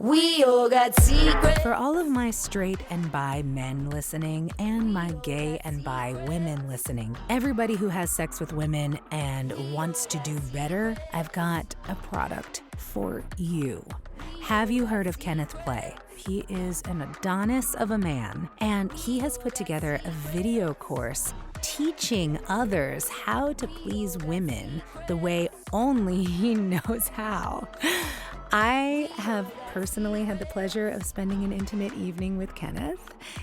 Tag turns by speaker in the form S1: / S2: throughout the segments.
S1: We all got secrets.
S2: For all of my straight and bi men listening and my gay and bi women listening, everybody who has sex with women and wants to do better, I've got a product for you. Have you heard of Kenneth Play? He is an Adonis of a man, and he has put together a video course teaching others how to please women the way only he knows how. I have personally had the pleasure of spending an intimate evening with Kenneth.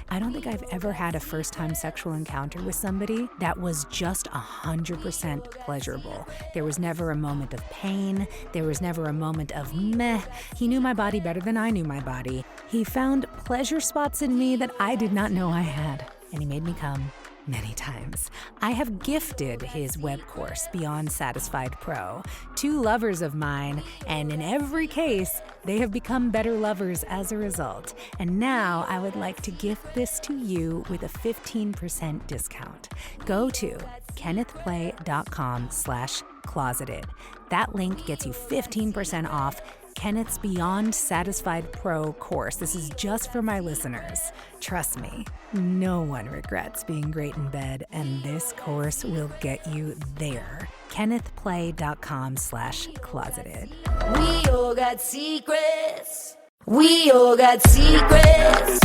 S2: I don't think I've ever had a first-time sexual encounter with somebody that was just 100% pleasurable. There was never a moment of pain. There was never a moment of meh. He knew my body better than I knew my body. He found pleasure spots in me that I did not know I had, and he made me come many times. I have gifted his web course, Beyond Satisfied Pro, to lovers of mine, and in every case, they have become better lovers as a result. And now I would like to gift this to you with a 15% discount. Go to kennethplay.com/closeted. That link gets you 15% off Kenneth's Beyond Satisfied Pro course. This is just for my listeners. Trust me, no one regrets being great in bed, and this course will get you there. kennethplay.com/closeted.
S1: We all got secrets. We all got secrets.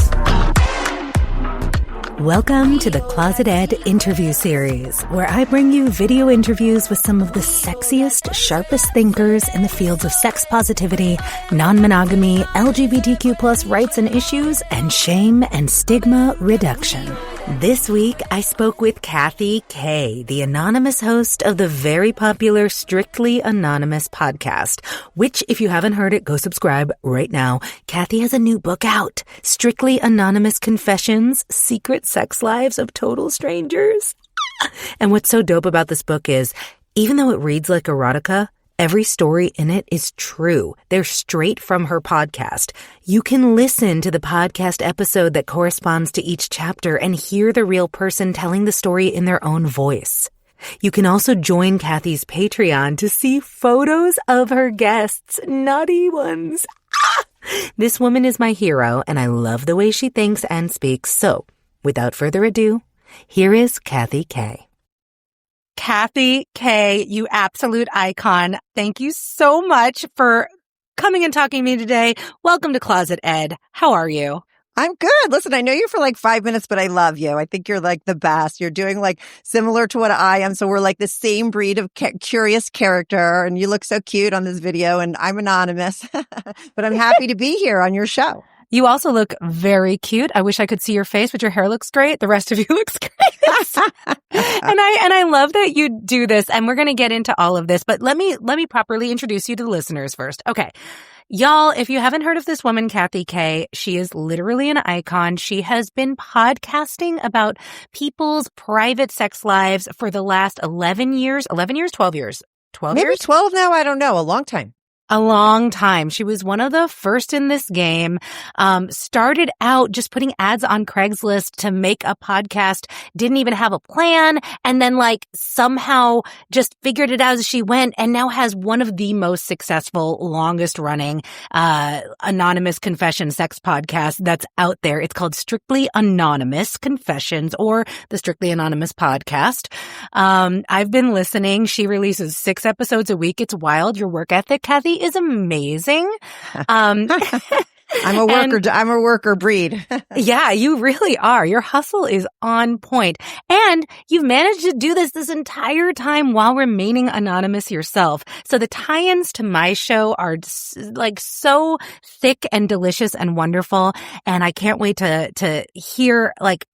S2: Welcome to the ClosetEd interview series, where I bring you video interviews with some of the sexiest, sharpest thinkers in the fields of sex positivity, non-monogamy, LGBTQ+ rights and issues, and shame and stigma reduction. This week, I spoke with Kathy Kay, the anonymous host of the very popular Strictly Anonymous podcast, which, if you haven't heard it, go subscribe right now. Kathy has a new book out, Strictly Anonymous Confessions, Secret Sex Lives of Total Strangers. And what's so dope about this book is, even though it reads like erotica, every story in it is true. They're straight from her podcast. You can listen to the podcast episode that corresponds to each chapter and hear the real person telling the story in their own voice. You can also join Kathy's Patreon to see photos of her guests, naughty ones. This woman is my hero, and I love the way she thinks and speaks. So, without further ado, here is Kathy Kay. Kathy Kay, you absolute icon. Thank you so much for coming and talking to me today. Welcome to Closet Ed. How are you?
S3: I'm good. Listen, I know you for like 5 minutes, but I love you. I think you're like the best. You're doing like similar to what I am. So we're like the same breed of curious character, and you look so cute on this video, and I'm anonymous, but I'm happy to be here on your show.
S2: You also look very cute. I wish I could see your face, but your hair looks great. The rest of you looks great. And I love that you do this, and we're going to get into all of this, but let me properly introduce you to the listeners first. Okay. Y'all, if you haven't heard of this woman, Kathy Kay, she is literally an icon. She has been podcasting about people's private sex lives for the last 11 years, 12 years? 12
S3: Maybe
S2: years?
S3: 12 now. I don't know. A long time.
S2: A long time. She was one of the first in this game, started out just putting ads on Craigslist to make a podcast, didn't even have a plan, and then like somehow just figured it out as she went, and now has one of the most successful, longest running, anonymous confession sex podcasts that's out there. It's called Strictly Anonymous Confessions, or the Strictly Anonymous Podcast. I've been listening. She releases 6 episodes a week. It's wild. Your work ethic, Kathy, is amazing.
S3: I'm a worker breed.
S2: Yeah, you really are. Your hustle is on point. And you've managed to do this entire time while remaining anonymous yourself. So the tie-ins to my show are like so thick and delicious and wonderful. And I can't wait to hear like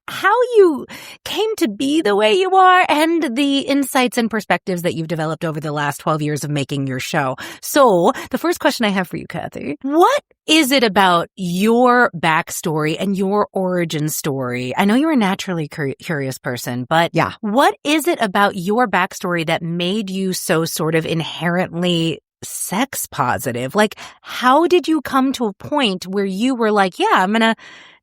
S2: how you came to be the way you are and the insights and perspectives that you've developed over the last 12 years of making your show. So the first question I have for you, Kathy, what is it about your backstory and your origin story? I know you're a naturally curious person, but
S3: yeah,
S2: what is it about your backstory that made you so sort of inherently sex positive? Like, how did you come to a point where you were like, yeah, I'm going to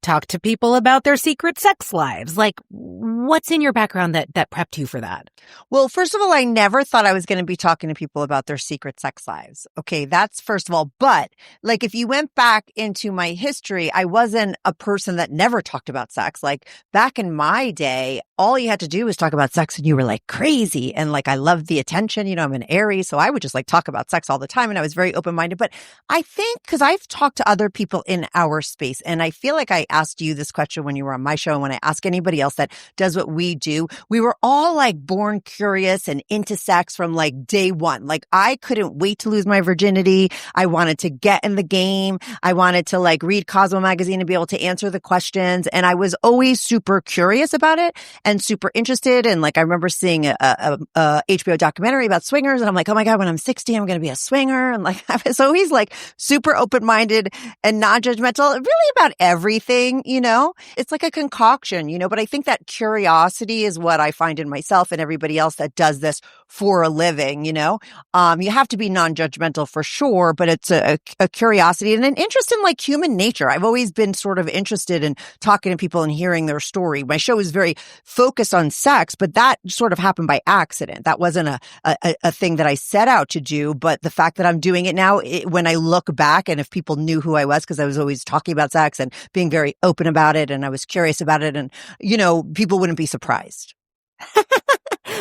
S2: talk to people about their secret sex lives. Like, what's in your background that prepped you for that?
S3: Well, first of all, I never thought I was going to be talking to people about their secret sex lives. Okay, that's first of all. But like, if you went back into my history, I wasn't a person that never talked about sex. Like back in my day, all you had to do was talk about sex and you were like crazy. And like, I loved the attention. You know, I'm an Aries, so I would just like talk about sex all the time. And I was very open-minded. But I think because I've talked to other people in our space, and I feel like I asked you this question when you were on my show, and when I ask anybody else that does what we do, we were all like born curious and into sex from like day one. Like I couldn't wait to lose my virginity. I wanted to get in the game. I wanted to like read Cosmo magazine and be able to answer the questions. And I was always super curious about it and super interested. And like, I remember seeing a HBO documentary about swingers, and I'm like, oh my God, when I'm 60, I'm going to be a swinger. And like, I was always like super open-minded and non-judgmental, really about everything, you know? It's like a concoction, you know, but I think that curiosity is what I find in myself and everybody else that does this for a living, you know? You have to be non-judgmental for sure, but it's a curiosity and an interest in like human nature. I've always been sort of interested in talking to people and hearing their story. My show is very focused on sex, but that sort of happened by accident. That wasn't a thing that I set out to do, but the fact that I'm doing it now, when I look back, and if people knew who I was, because I was always talking about sex and being very open about it, and I was curious about it, and, you know, people wouldn't be surprised.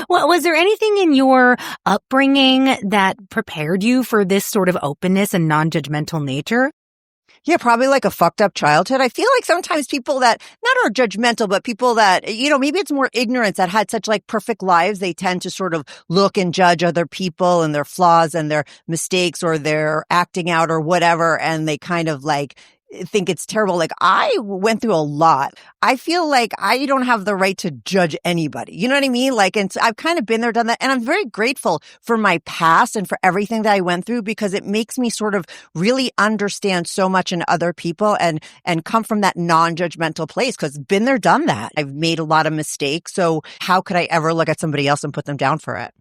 S2: Well, was there anything in your upbringing that prepared you for this sort of openness and non-judgmental nature?
S3: Yeah, probably like a fucked up childhood. I feel like sometimes people that not are judgmental, but people that, you know, maybe it's more ignorance that had such like perfect lives. They tend to sort of look and judge other people and their flaws and their mistakes or their acting out or whatever. And they kind of like think it's terrible. Like I went through a lot. I feel like I don't have the right to judge anybody. You know what I mean? Like, and so I've kind of been there, done that. And I'm very grateful for my past and for everything that I went through, because it makes me sort of really understand so much in other people and come from that non-judgmental place, because been there, done that. I've made a lot of mistakes. So how could I ever look at somebody else and put them down for it?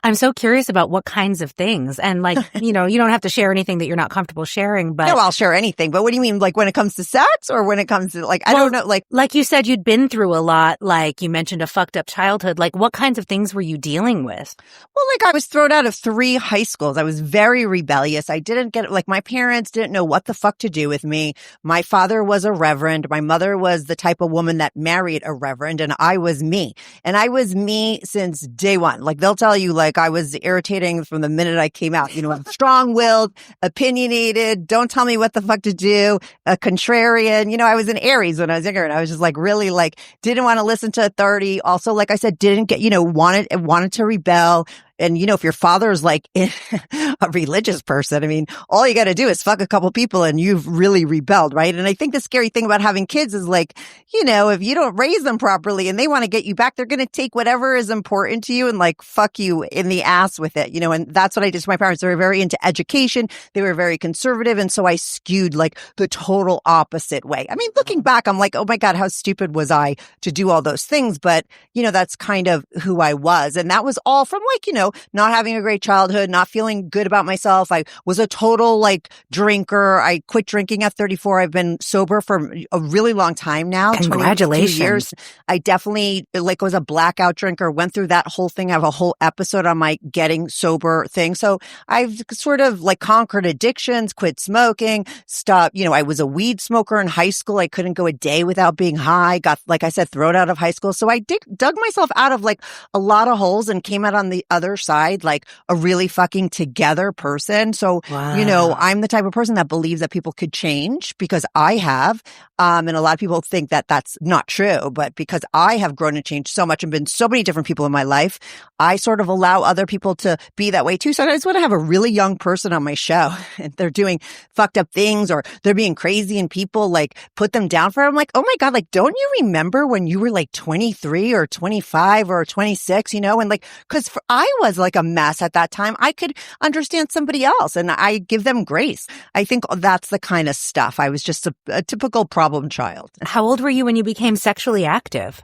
S2: I'm so curious about what kinds of things. And like, you know, you don't have to share anything that you're not comfortable sharing, but.
S3: No, I'll share anything. But what do you mean? Like when it comes to sex, or when it comes to like, I don't know,
S2: like you said, you'd been through a lot. Like you mentioned a fucked up childhood. Like what kinds of things were you dealing with?
S3: Well, like I was thrown out of 3 high schools. I was very rebellious. I didn't get, like my parents didn't know what the fuck to do with me. My father was a reverend. My mother was the type of woman that married a reverend, and I was me. And I was me since day one. Like they'll tell you, like I was irritating from the minute I came out. You know, I'm strong-willed, opinionated, don't tell me what the fuck to do, a contrarian. You know, I was an Aries when I was younger, and I was just like really like didn't want to listen to authority. Also, like I said, didn't get, you know, wanted to rebel. And, you know, if your father is like a religious person, I mean, all you got to do is fuck a couple people and you've really rebelled, right? And I think the scary thing about having kids is like, you know, if you don't raise them properly and they want to get you back, they're going to take whatever is important to you and like fuck you in the ass with it, you know? And that's what I did to my parents. They were very into education. They were very conservative. And so I skewed like the total opposite way. I mean, looking back, I'm like, oh my God, how stupid was I to do all those things? But, you know, that's kind of who I was. And that was all from like, you know, not having a great childhood, not feeling good about myself. I was a total like drinker. I quit drinking at 34. I've been sober for a really long time now.
S2: Congratulations.
S3: 22 years. I definitely like was a blackout drinker, went through that whole thing. I have a whole episode on my getting sober thing. So I've sort of like conquered addictions, quit smoking, stopped, you know, I was a weed smoker in high school. I couldn't go a day without being high, got, like I said, thrown out of high school. So I dug myself out of like a lot of holes and came out on the other side like a really fucking together person. So,
S2: wow.
S3: You know, I'm the type of person that believes that people could change, because I have. And a lot of people think that that's not true, but because I have grown and changed so much and been so many different people in my life, I sort of allow other people to be that way too. So I just want to have a really young person on my show and they're doing fucked up things or they're being crazy and people like put them down for it. I'm like, oh my God, like, don't you remember when you were like 23 or 25 or 26, you know? And like, cause I was like a mess at that time. I could understand somebody else and I give them grace. I think that's the kind of stuff. I was just a typical problem child.
S2: How old were you when you became sexually active?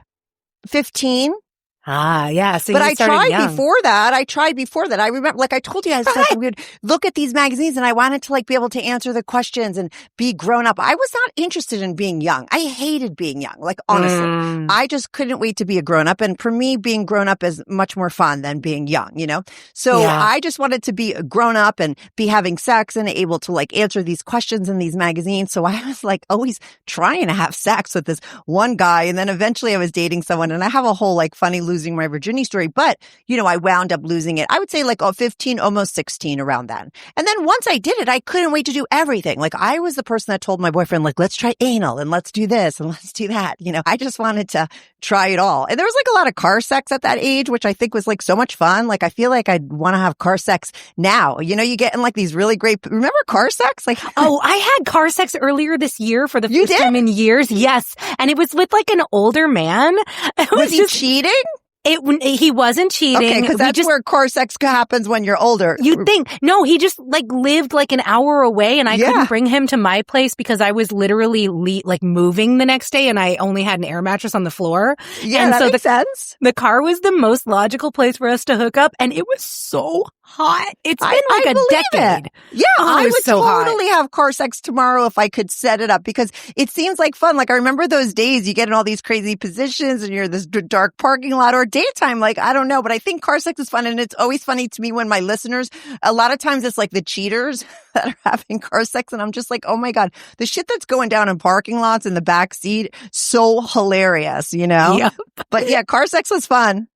S3: 15.
S2: Yeah. So
S3: but
S2: you
S3: I
S2: started
S3: tried
S2: young.
S3: before that. I remember, like I told you, I said we would look at these magazines and I wanted to like be able to answer the questions and be grown up. I was not interested in being young. I hated being young. Like honestly, I just couldn't wait to be a grown up. And for me, being grown up is much more fun than being young, you know? So I just wanted to be grown up and be having sex and able to like answer these questions in these magazines. So I was like always trying to have sex with this one guy. And then eventually I was dating someone, and I have a whole like funny losing my virginity story. But, you know, I wound up losing it. I would say like 15, almost 16 around then. And then once I did it, I couldn't wait to do everything. Like I was the person that told my boyfriend, like, let's try anal and let's do this and let's do that. You know, I just wanted to try it all. And there was like a lot of car sex at that age, which I think was like so much fun. Like I feel like I'd want to have car sex now. You know, you get in like these really great, remember car sex? Like,
S2: oh, I had car sex earlier this year for the first time in years. Yes. And it was with like an older man.
S3: Was he cheating?
S2: He wasn't cheating.
S3: Okay, because that's where car sex happens when you're older.
S2: You'd think. No, he just like lived like an hour away, and I couldn't bring him to my place because I was literally like moving the next day, and I only had an air mattress on the floor.
S3: Yeah,
S2: and
S3: that makes sense.
S2: The car was the most logical place for us to hook up, and it was so hot. It's been like a decade.
S3: It. Yeah, I would so totally have car sex tomorrow if I could set it up, because it seems like fun. Like I remember those days you get in all these crazy positions and you're in this dark parking lot, or daytime. Like, I don't know, but I think car sex is fun. And it's always funny to me when my listeners, a lot of times it's like the cheaters that are having car sex. And I'm just like, oh my God, the shit that's going down in parking lots in the back seat, so hilarious, you know?
S2: Yep.
S3: But yeah, car sex was fun.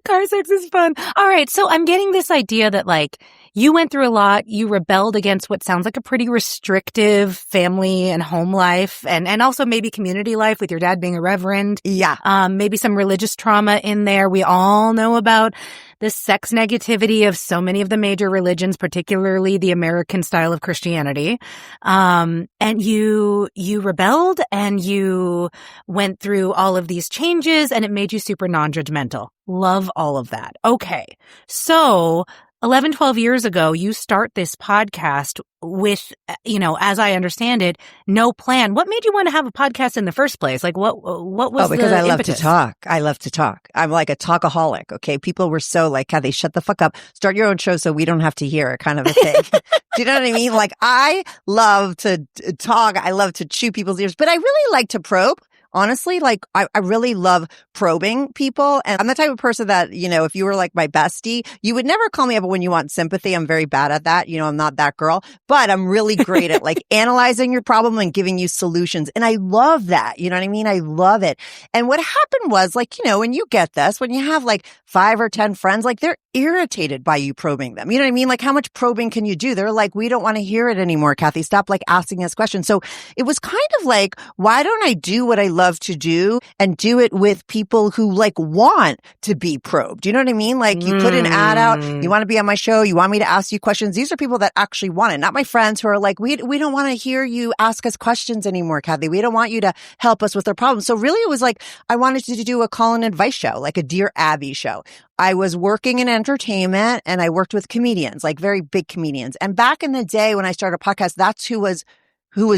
S2: Car sex is fun. All right. So I'm getting this idea that like you went through a lot. You rebelled against what sounds like a pretty restrictive family and home life, and also maybe community life with your dad being a reverend.
S3: Yeah.
S2: Maybe some religious trauma in there. We all know about the sex negativity of so many of the major religions, particularly the American style of Christianity. And you rebelled and you went through all of these changes, and it made you super non-judgmental. Love all of that. Okay. So 11, 12 years ago, you start this podcast with, you know, as I understand it, no plan. What made you want to have a podcast in the first place? Like what was
S3: because
S2: the
S3: I love
S2: impetus?
S3: to talk. I love to talk. I'm like a talkaholic. Okay. People were so like, Kathy, shut the fuck up. Start your own show so we don't have to hear it, kind of a thing. Do you know what I mean? Like I love to talk. I love to chew people's ears, but I really like to probe. Honestly, like I really love probing people. And I'm the type of person that, you know, if you were like my bestie, you would never call me up when you want sympathy. I'm very bad at that. You know, I'm not that girl, but I'm really great at like analyzing your problem and giving you solutions. And I love that. You know what I mean? I love it. And what happened was like, you know, when you get this, when you have like 5 or 10 friends, like they're irritated by you probing them. You know what I mean? Like how much probing can you do? They're like, we don't want to hear it anymore, Kathy. Stop like asking us questions. So it was kind of like, why don't I do what I love to do and do it with people who like want to be probed? You know what I mean? Like you put an ad out, you want to be on my show, you want me to ask you questions. These are people that actually want it, not my friends who are like, we don't want to hear you ask us questions anymore, Kathy. We don't want you to help us with our problems. So really it was like, I wanted to do a call and advice show, like a Dear Abby show. I was working in entertainment and I worked with comedians, like very big comedians. And back in the day when I started a podcast, that's who was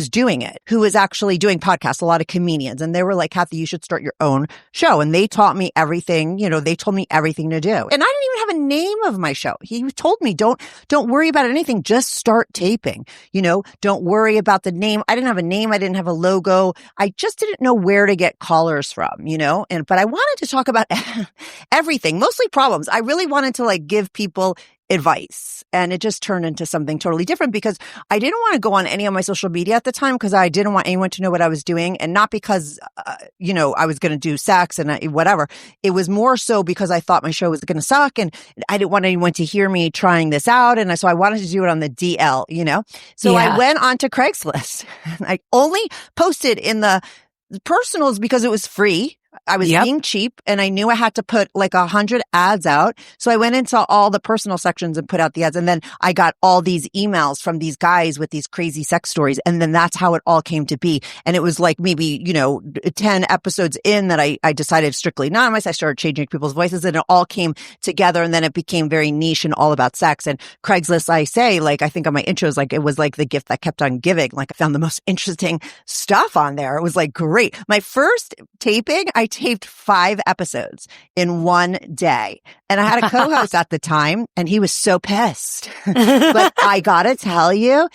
S3: doing it, who was actually doing podcasts, a lot of comedians. And they were like, Kathy, you should start your own show. And they taught me everything, you know, they told me everything to do. And I didn't even have a name of my show. He told me, don't worry about anything. Just start taping. You know, don't worry about the name. I didn't have a name. I didn't have a logo. I just didn't know where to get callers from, you know, but I wanted to talk about everything, mostly problems. I really wanted to like give people advice. And it just turned into something totally different because I didn't want to go on any of my social media at the time because I didn't want anyone to know what I was doing. And not because, you know, I was going to do sex and whatever. It was more so because I thought my show was going to suck and I didn't want anyone to hear me trying this out. And so I wanted to do it on the DL, you know? So I went on to Craigslist and I only posted in the personals because it was free. I was being cheap and I knew I had to put like 100 ads out. So I went into all the personal sections and put out the ads. And then I got all these emails from these guys with these crazy sex stories. And then that's how it all came to be. And it was like maybe, you know, 10 episodes in that I decided strictly anonymous. I started changing people's voices and it all came together. And then it became very niche and all about sex. And Craigslist, I say, like, I think on my intros, like it was like the gift that kept on giving. Like I found the most interesting stuff on there. It was like great. My first taping, I taped 5 episodes in one day. And I had a co-host at the time and he was so pissed. But I gotta tell you,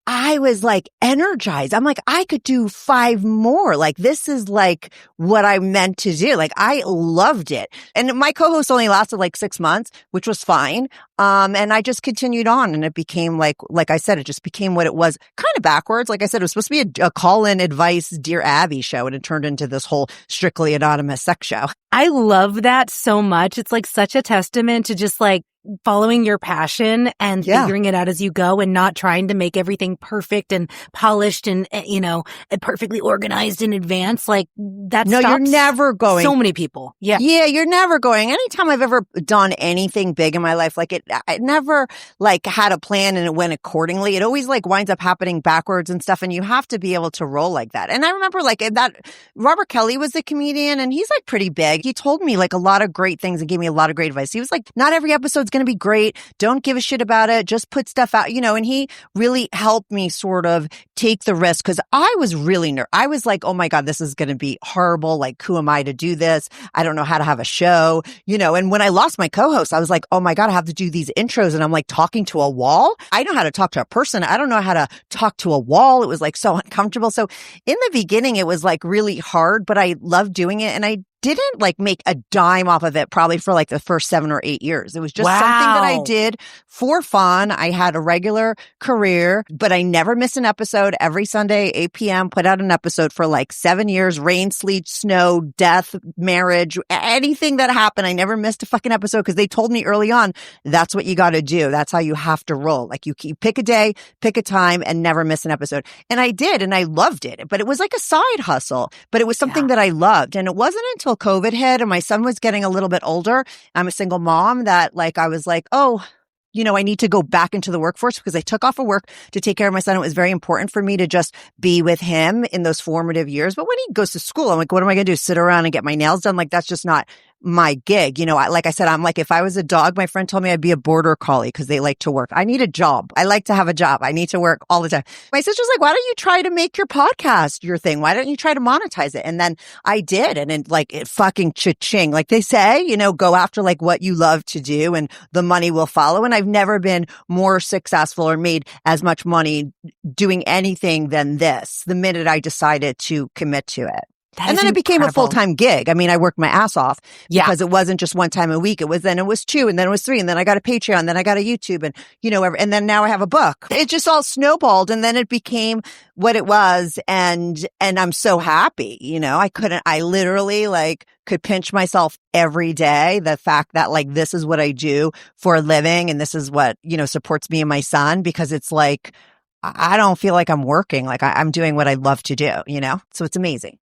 S3: I was like energized. I'm like, I could do 5 more. Like, this is like what I meant to do. Like, I loved it. And my co-host only lasted like 6 months, which was fine. And I just continued on and it became like I said, it just became what it was, kind of backwards. Like I said, it was supposed to be a call-in advice, Dear Abby show, and it turned into this whole strictly anonymous sex show.
S2: I love that so much. It's like such a testament to just like following your passion and figuring it out as you go and not trying to make everything perfect and polished and, you know, perfectly organized in advance. Like that
S3: No,
S2: stops
S3: you're never going.
S2: so many people. Yeah.
S3: Yeah, you're never going. Anytime I've ever done anything big in my life, like I never like had a plan and it went accordingly. It always like winds up happening backwards and stuff. And you have to be able to roll like that. And I remember like that Robert Kelly was the comedian and he's like pretty big. He told me like a lot of great things and gave me a lot of great advice. He was like, not every episode's going to be great. Don't give a shit about it. Just put stuff out, you know, and he really helped me sort of take the risk because I was really nervous. I was like, oh my God, this is going to be horrible. Like, who am I to do this? I don't know how to have a show, you know, and when I lost my co-host, I was like, oh my God, I have to do these intros and I'm like talking to a wall. I know how to talk to a person. I don't know how to talk to a wall. It was like so uncomfortable. So in the beginning, it was like really hard, but I loved doing it. And I didn't like make a dime off of it probably for like the first 7 or 8 years. It was just something that I did for fun. I had a regular career, but I never missed an episode. Every Sunday, 8 p.m., put out an episode for like 7 years, rain, sleet, snow, death, marriage, anything that happened. I never missed a fucking episode because they told me early on, that's what you got to do. That's how you have to roll. Like you pick a day, pick a time and never miss an episode. And I did. And I loved it, but it was like a side hustle, but it was something that I loved. And it wasn't until COVID hit and my son was getting a little bit older. I'm a single mom that like, I was like, oh, you know, I need to go back into the workforce because I took off of work to take care of my son. It was very important for me to just be with him in those formative years. But when he goes to school, I'm like, what am I going to do? Sit around and get my nails done? Like, that's just not my gig. You know, like I said, I'm like, if I was a dog, my friend told me I'd be a border collie because they like to work. I need a job. I like to have a job. I need to work all the time. My sister's like, why don't you try to make your podcast your thing? Why don't you try to monetize it? And then I did. And then like it fucking cha-ching. Like they say, you know, go after like what you love to do and the money will follow. And I've never been more successful or made as much money doing anything than this the minute I decided to commit to it. And then it became a full-time gig. I mean, I worked my ass off because it wasn't just one time a week. It was 2, and then it was 3, and then I got a Patreon, then I got a YouTube, and you know, and then now I have a book. It just all snowballed, and then it became what it was, and I'm so happy. You know, I literally like could pinch myself every day. The fact that like this is what I do for a living, and this is what, you know, supports me and my son, because it's like I don't feel like I'm working. Like I'm doing what I love to do. You know, so it's amazing.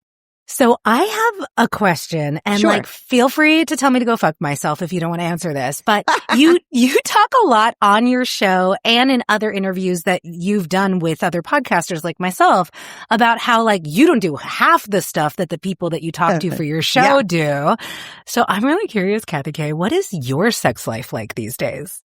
S2: So I have a question and like, feel free to tell me to go fuck myself if you don't want to answer this, but you talk a lot on your show and in other interviews that you've done with other podcasters like myself about how like you don't do half the stuff that the people that you talk to for your show do. So I'm really curious, Kathy K, what is your sex life like these days?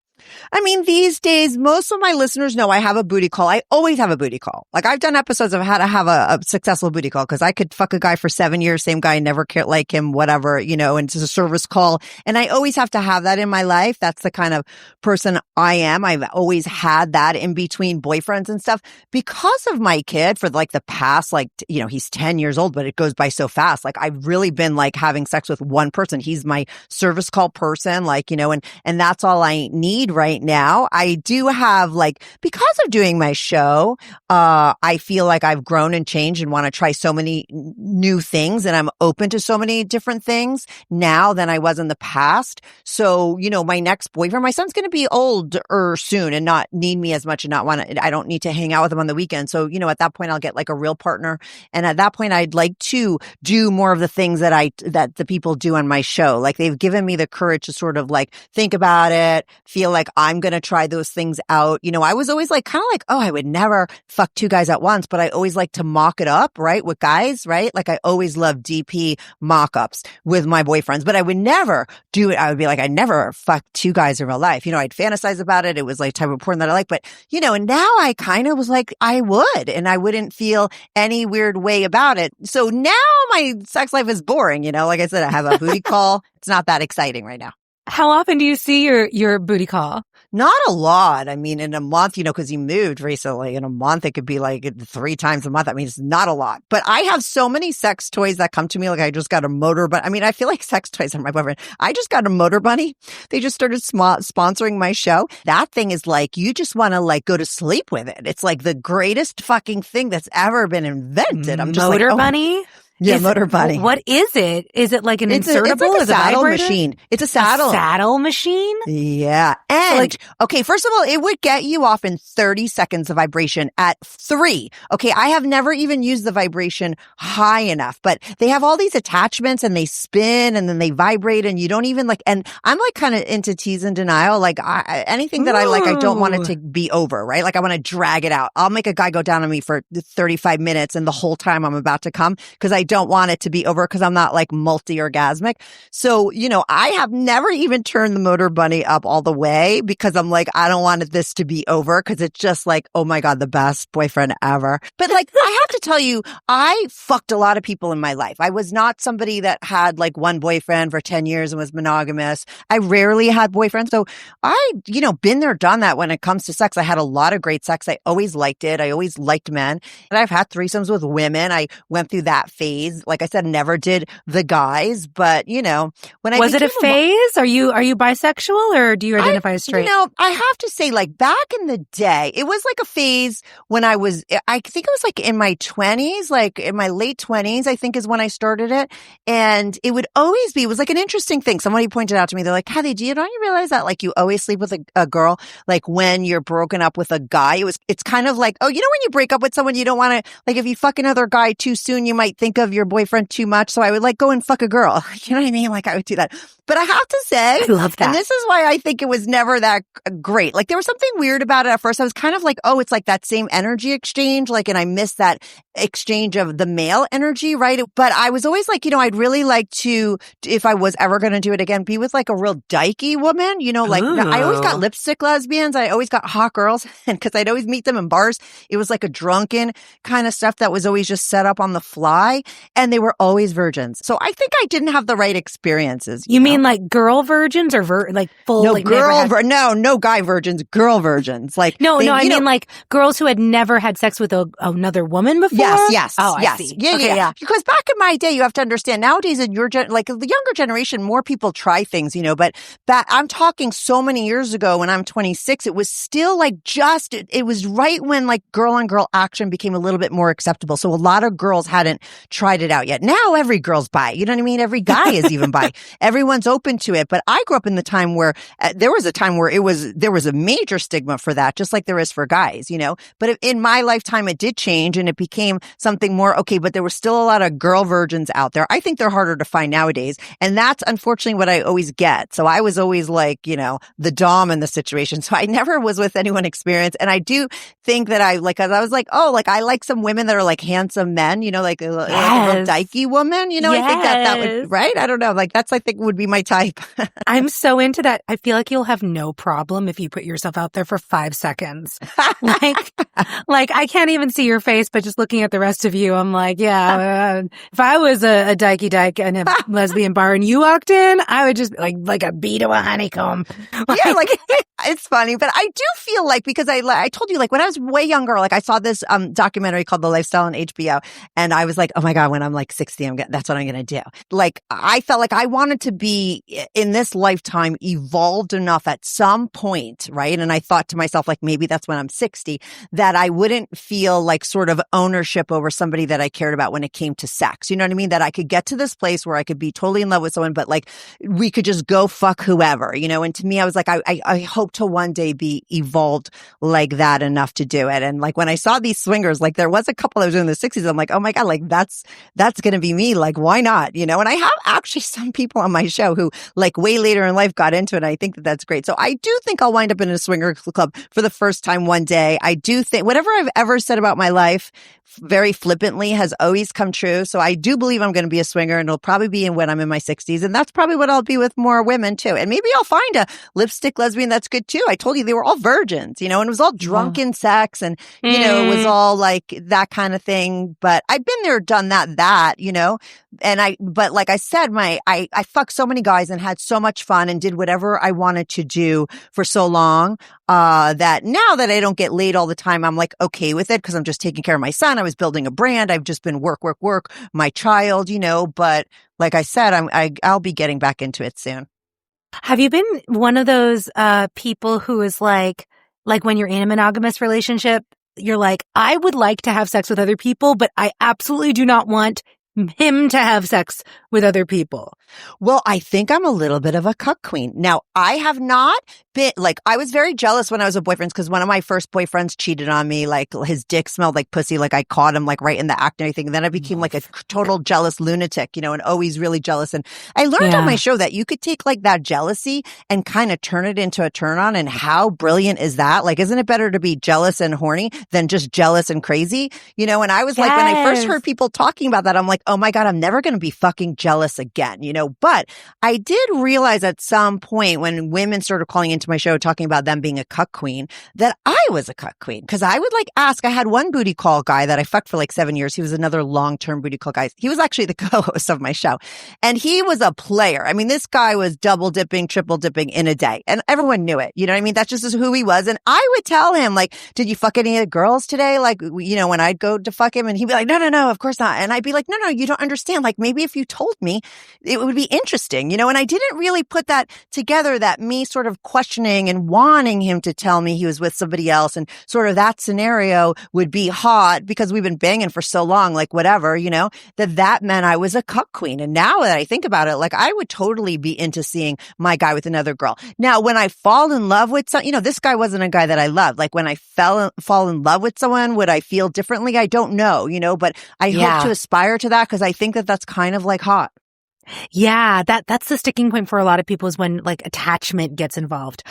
S3: I mean, these days, most of my listeners know I have a booty call. I always have a booty call. Like I've done episodes of how to have a successful booty call because I could fuck a guy for 7 years, same guy, never care like him, whatever, you know, and it's a service call. And I always have to have that in my life. That's the kind of person I am. I've always had that in between boyfriends and stuff because of my kid for like the past, like, you know, he's 10 years old, but it goes by so fast. Like I've really been like having sex with one person. He's my service call person, like, you know, and that's all I need right now. I do have like, because of doing my show, I feel like I've grown and changed and want to try so many new things, and I'm open to so many different things now than I was in the past. So, you know, my next boyfriend, my son's going to be older soon and not need me as much and not want to, I don't need to hang out with him on the weekend. So, you know, at that point I'll get like a real partner. And at that point I'd like to do more of the things that the people do on my show. Like they've given me the courage to sort of like think about it, feel like, I'm going to try those things out. You know, I was always like, kind of like, oh, I would never fuck two guys at once, but I always like to mock it up, right? With guys, right? Like I always loved DP mock-ups with my boyfriends, but I would never do it. I would be like, I never fuck two guys in real life. You know, I'd fantasize about it. It was like type of porn that I like, but you know, and now I kind of was like, I would, and I wouldn't feel any weird way about it. So now my sex life is boring. You know, like I said, I have a booty call. It's not that exciting right now.
S2: How often do you see your booty call?
S3: Not a lot. I mean, in a month, you know, because he moved recently. In a month, it could be like 3 times a month. I mean, it's not a lot. But I have so many sex toys that come to me. Like I just got a motor bunny. I mean, I feel like sex toys are my boyfriend. I just got a motor bunny. They just started sponsoring my show. That thing is like, you just want to like go to sleep with it. It's like the greatest fucking thing that's ever been invented. I'm just
S2: motor
S3: like,
S2: bunny?
S3: Yeah, motor bunny.
S2: What is it? Is it like an insertable?
S3: It's like a saddle machine. It's a saddle.
S2: A saddle machine?
S3: Yeah. And, okay, first of all, it would get you off in 30 seconds of vibration at 3. Okay, I have never even used the vibration high enough, but they have all these attachments and they spin and then they vibrate and you don't even like, and I'm like kind of into tease and denial. Like anything that I like, I don't want it to be over, right? Like I want to drag it out. I'll make a guy go down on me for 35 minutes and the whole time I'm about to come because I don't want it to be over because I'm not like multi-orgasmic. So, you know, I have never even turned the motor bunny up all the way because I'm like, I don't want this to be over because it's just like, oh my God, the best boyfriend ever. But like, I have to tell you, I fucked a lot of people in my life. I was not somebody that had like one boyfriend for 10 years and was monogamous. I rarely had boyfriends. So I, you know, been there, done that when it comes to sex. I had a lot of great sex. I always liked it. I always liked men. And I've had threesomes with women. I went through that phase. Like I said, never did the guys, but you know, when I
S2: was it a phase? Are you bisexual or do you identify as straight?
S3: You know, I have to say, like back in the day, it was like a phase when I think it was like in my 20s, like in my late 20s, I think is when I started it. And it would always be, it was like an interesting thing. Somebody pointed out to me, they're like, Kathy, don't you realize that like you always sleep with a girl, like when you're broken up with a guy? It's kind of like, oh, you know, when you break up with someone, you don't want to, like if you fuck another guy too soon, you might think of your boyfriend too much. So I would like go and fuck a girl. You know what I mean? Like I would do that. But I have to say,
S2: I love that.
S3: And this is why I think it was never that great. Like there was something weird about it at first. I was kind of like, oh, it's like that same energy exchange. Like, and I missed that exchange of the male energy, right? But I was always like, you know, I'd really like to, if I was ever going to do it again, be with like a real dykey woman, you know, like I always got lipstick lesbians. I always got hot girls. And cause I'd always meet them in bars. It was like a drunken kind of stuff that was always just set up on the fly. And they were always virgins. So I think I didn't have the right experiences.
S2: You mean like girl virgins or like full?
S3: No,
S2: like
S3: no guy virgins, girl virgins. Like
S2: I mean like girls who had never had sex with another woman before.
S3: Yes.
S2: Oh,
S3: yes.
S2: I see.
S3: Yeah,
S2: okay,
S3: yeah. Because back in my day, you have to understand nowadays in your like the younger generation, more people try things, you know, but I'm talking so many years ago when I'm 26, it was still like it was right when like girl on girl action became a little bit more acceptable. So a lot of girls hadn't tried it out yet. Now every girl's bi. You know what I mean? Every guy is even bi. Everyone's open to it. But I grew up in the time where there was a time where there was a major stigma for that, just like there is for guys, you know, but in my lifetime, it did change and it became something more okay, but there were still a lot of girl virgins out there. I think they're harder to find nowadays. And that's unfortunately what I always get. So I was always like, you know, the dom in the situation. So I never was with anyone experienced. And I do think that I was like, oh, like I like some women that are like handsome men, you know, like a real dykey woman, you know, I think that would, right? I don't know. Like that's, I think would be my type.
S2: I'm so into that. I feel like you'll have no problem if you put yourself out there for 5 seconds. like I can't even see your face, but just looking at the rest of you, I'm like, yeah, if I was a dykey dyke in a lesbian bar and you walked in, I would just be like a bee to a honeycomb.
S3: Yeah, like it's funny, but I do feel like, because I told you, like when I was way younger, like I saw this documentary called The Lifestyle on HBO, and I was like, oh my God, when I'm like 60, that's what I'm going to do. Like I felt like I wanted to be in this lifetime evolved enough at some point, right? And I thought to myself, like maybe that's when I'm 60, that I wouldn't feel like sort of ownership over somebody that I cared about when it came to sex. You know what I mean? That I could get to this place where I could be totally in love with someone, but like we could just go fuck whoever, you know? And to me, I was like, I hope to one day be evolved like that enough to do it. And like when I saw these swingers, like there was a couple that was in the 60s, I'm like, oh my God, like that's that's going to be me. Like, why not? You know, and I have actually some people on my show who like way later in life got into it. And I think that that's great. So I do think I'll wind up in a swinger club for the first time one day. I do think whatever I've ever said about my life very flippantly has always come true. So I do believe I'm going to be a swinger, and it'll probably be when I'm in my 60s. And that's probably what I'll be with more women too. And maybe I'll find a lipstick lesbian that's good too. I told you they were all virgins, you know, and it was all drunken sex and, you know, it was all like that kind of thing. But I've been there, done that, you know, but like I said, I fucked so many guys and had so much fun and did whatever I wanted to do for so long, that now that I don't get laid all the time, I'm like okay with it because I'm just taking care of my son. I was building a brand. I've just been work, my child, you know, but like I said, I'll be getting back into it soon.
S2: Have you been one of those people who is like when you're in a monogamous relationship, you're like, I would like to have sex with other people, but I absolutely do not want him to have sex with other people?
S3: Well, I think I'm a little bit of a cuck queen. Now, I have not been, like, I was very jealous when I was with boyfriends because one of my first boyfriends cheated on me. Like, his dick smelled like pussy. Like, I caught him, like, right in the act and everything. And then I became like a total jealous lunatic, you know, and always really jealous. And I learned on my show that you could take like that jealousy and kind of turn it into a turn on. And how brilliant is that? Like, isn't it better to be jealous and horny than just jealous and crazy? You know, and I was like, when I first heard people talking about that, I'm like, oh my God, I'm never going to be fucking jealous again, you know, but I did realize at some point when women started calling into my show talking about them being a cuck queen, that I was a cuck queen. Cause I would like ask, I had one booty call guy that I fucked for like 7 years. He was another long-term booty call guy. He was actually the co-host of my show and he was a player. I mean, this guy was double dipping, triple dipping in a day and everyone knew it. You know what I mean? That's just who he was. And I would tell him like, did you fuck any of the girls today? Like, you know, when I'd go to fuck him and he'd be like, no, of course not. And I'd be like, no, you don't understand. Like maybe if you told me, it would be interesting, you know, and I didn't really put that together, that me sort of questioning and wanting him to tell me he was with somebody else and sort of that scenario would be hot because we've been banging for so long, like whatever, you know, that meant I was a cuck queen. And now that I think about it, like I would totally be into seeing my guy with another girl. Now, when I fall in love with you know, this guy wasn't a guy that I loved. Like when I fall in love with someone, would I feel differently? I don't know, you know, but I hope to aspire to that because I think that that's kind of like hot.
S2: Yeah, that's the sticking point for a lot of people is when like attachment gets involved.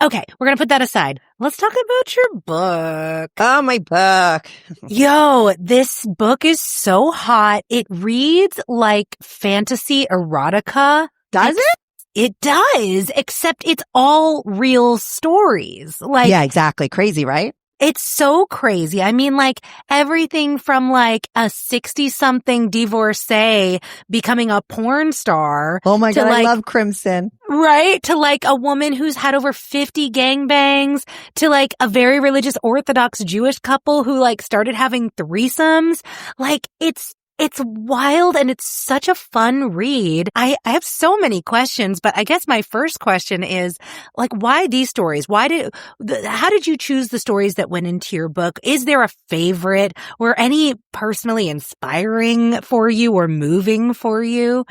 S2: Okay, we're going to put that aside. Let's talk about your book.
S3: Oh, my book.
S2: Yo, this book is so hot. It reads like fantasy erotica.
S3: Does it?
S2: It does, except it's all real stories. Like,
S3: yeah, exactly. Crazy, right?
S2: It's so crazy. I mean, like everything from like a 60-something divorcee becoming a porn star.
S3: Oh my God,
S2: like,
S3: I love Crimson.
S2: Right? To like a woman who's had over 50 gangbangs, to like a very religious Orthodox Jewish couple who like started having threesomes. Like it's wild and it's such a fun read. I have so many questions, but I guess my first question is like, why these stories? How did you choose the stories that went into your book? Is there a favorite? Were any personally inspiring for you or moving for you?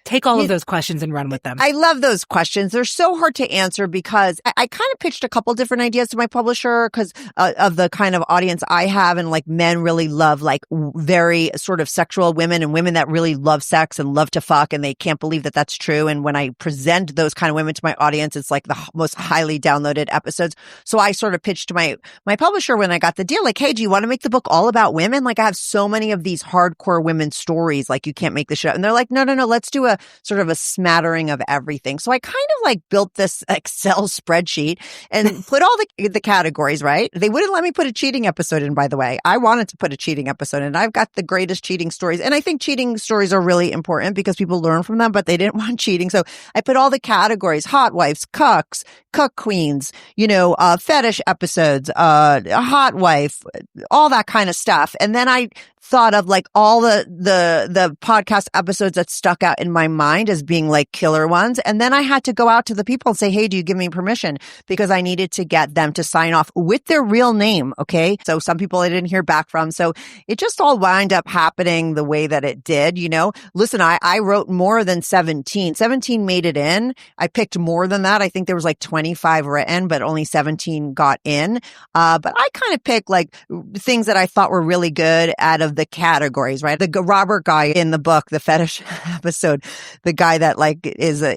S2: Take all of those questions and run with them.
S3: I love those questions. They're so hard to answer because I kind of pitched a couple different ideas to my publisher because of the kind of audience I have. And like men really love like very sort of sexual women and women that really love sex and love to fuck. And they can't believe that that's true. And when I present those kind of women to my audience, it's like the most highly downloaded episodes. So I sort of pitched to my publisher when I got the deal, like, hey, do you want to make the book all about women? Like I have so many of these hardcore women stories, like you can't make this shit up. And they're like, no, let's do a sort of a smattering of everything. So I kind of like built this Excel spreadsheet and put all the categories, right? They wouldn't let me put a cheating episode in, by the way. I wanted to put a cheating episode in. I've got the greatest cheating stories. And I think cheating stories are really important because people learn from them, but they didn't want cheating. So I put all the categories: hot wives, cucks, cuck queens, you know, fetish episodes, a hot wife, all that kind of stuff. And then I thought of like all the podcast episodes that stuck out in my mind as being like killer ones. And then I had to go out to the people and say, hey, do you give me permission? Because I needed to get them to sign off with their real name. Okay. So some people I didn't hear back from. So it just all wound up happening the way that it did, you know. Listen, I wrote more than 17. 17 made it in. I picked more than that. I think there was like 25 written, but only 17 got in. But I kind of picked like things that I thought were really good out of the categories, right? The Robert guy in the book, the fetish episode, the guy that like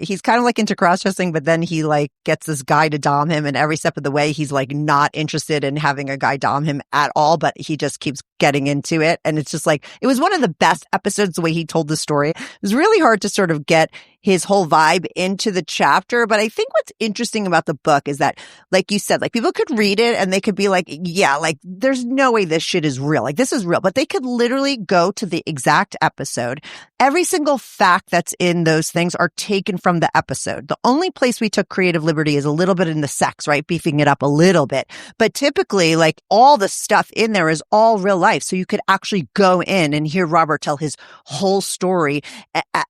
S3: he's kind of like into cross-dressing, but then he like gets this guy to dom him, and every step of the way he's like not interested in having a guy dom him at all, but he just keeps getting into it. And it's just like, it was one of the best episodes, the way he told the story. It was really hard to sort of get his whole vibe into the chapter. But I think what's interesting about the book is that, like you said, like people could read it and they could be like, yeah, like there's no way this shit is real. Like this is real. But they could literally go to the exact episode. Every single fact that's in those things are taken from the episode. The only place we took creative liberty is a little bit in the sex, right? Beefing it up a little bit. But typically, like all the stuff in there is all real life. So you could actually go in and hear Robert tell his whole story.